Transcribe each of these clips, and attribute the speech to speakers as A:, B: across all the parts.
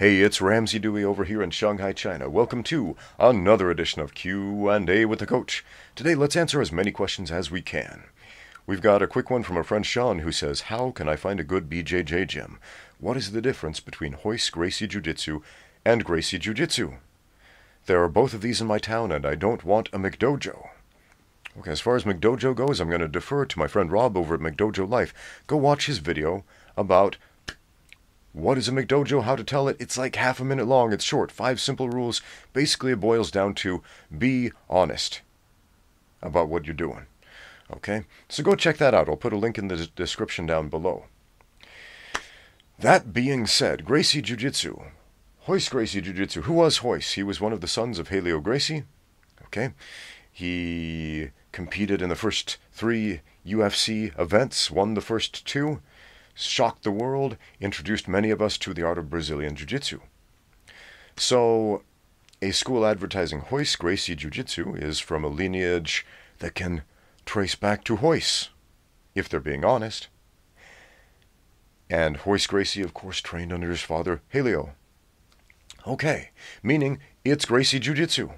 A: Hey, it's Ramsey Dewey over here in Shanghai, China. Welcome to another edition of Q&A with the Coach. Today, let's answer as many questions as we can. We've got a quick one from our friend Sean who says, how can I find a good BJJ gym? What is the difference between Royce Gracie Jiu-Jitsu and Gracie Jiu-Jitsu? There are both of these in my town and I don't want a McDojo. Okay, as far as McDojo goes, I'm going to defer to my friend Rob over at McDojoLife. Go watch his video about what is a McDojo, how to tell it. It's like half a minute long. It's short. 5 simple rules. Basically, it boils down to be honest about what you're doing. Okay? So go check that out. I'll put a link in the description down below. That being said, Gracie Jiu-Jitsu. Royce Gracie Jiu-Jitsu. Who was Royce? He was one of the sons of Helio Gracie. Okay? He competed in the first 3 UFC events, won the first 2. Shocked the world, introduced many of us to the art of Brazilian Jiu-Jitsu. So, a school advertising Royce Gracie Jiu-Jitsu is from a lineage that can trace back to Royce, if they're being honest. And Royce Gracie, of course, trained under his father, Helio. Okay, meaning it's Gracie Jiu-Jitsu.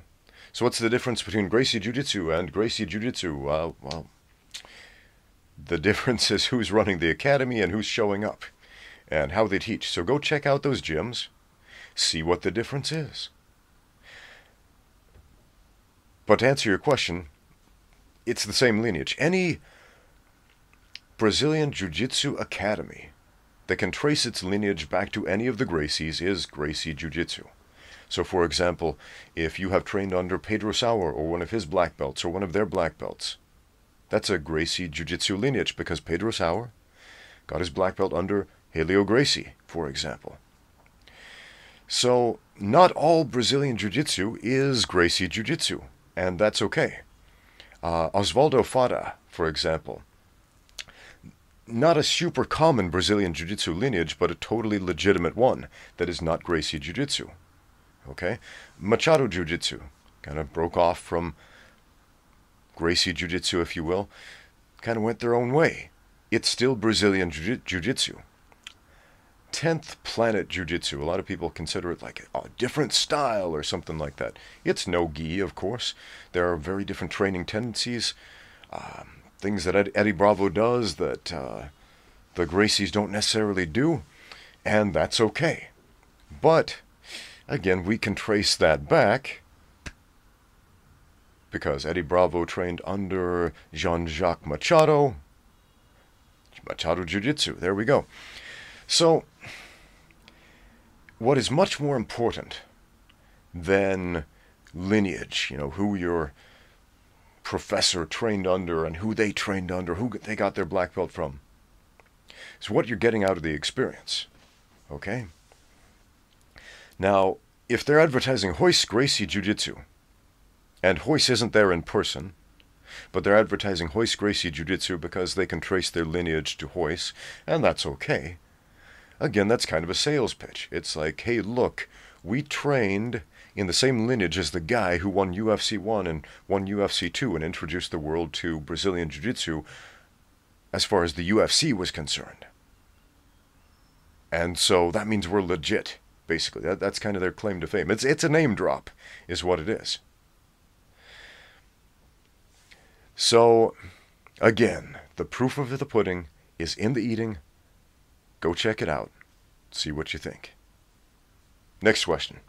A: So what's the difference between Gracie Jiu-Jitsu and Gracie Jiu-Jitsu? Well, the difference is who's running the academy and who's showing up and how they teach. So go check out those gyms, see what the difference is. But to answer your question, it's the same lineage. Any Brazilian Jiu-Jitsu academy that can trace its lineage back to any of the Gracies is Gracie Jiu-Jitsu. So for example, if you have trained under Pedro Sauer or one of his black belts or one of their black belts, that's a Gracie Jiu-Jitsu lineage because Pedro Sauer got his black belt under Helio Gracie, for example. So not all Brazilian Jiu-Jitsu is Gracie Jiu-Jitsu, and that's okay. Osvaldo Fada, for example, not a super common Brazilian Jiu-Jitsu lineage, but a totally legitimate one that is not Gracie Jiu-Jitsu. Okay? Machado Jiu-Jitsu kind of broke off from Gracie Jiu-Jitsu, if you will, kind of went their own way. It's still Brazilian Jiu-Jitsu. 10th Planet Jiu-Jitsu. A lot of people consider it like a different style or something like that. It's no gi, of course. There are very different training tendencies, things that Eddie Bravo does that the Gracies don't necessarily do, and that's okay. But, again, we can trace that back because Eddie Bravo trained under Jean-Jacques Machado. Machado Jiu-Jitsu, there we go. So, what is much more important than lineage, you know, who your professor trained under and who they trained under, who they got their black belt from, is what you're getting out of the experience, okay? Now, if they're advertising Royce Gracie Jiu-Jitsu, and Royce isn't there in person, but they're advertising Royce Gracie Jiu-Jitsu because they can trace their lineage to Royce, and that's okay. Again, that's kind of a sales pitch. It's like, hey, look, we trained in the same lineage as the guy who won UFC 1 and won UFC 2 and introduced the world to Brazilian Jiu-Jitsu as far as the UFC was concerned. And so that means we're legit, basically. That's kind of their claim to fame. It's a name drop, is what it is. So, again, the proof of the pudding is in the eating. Go check it out. See what you think. Next question.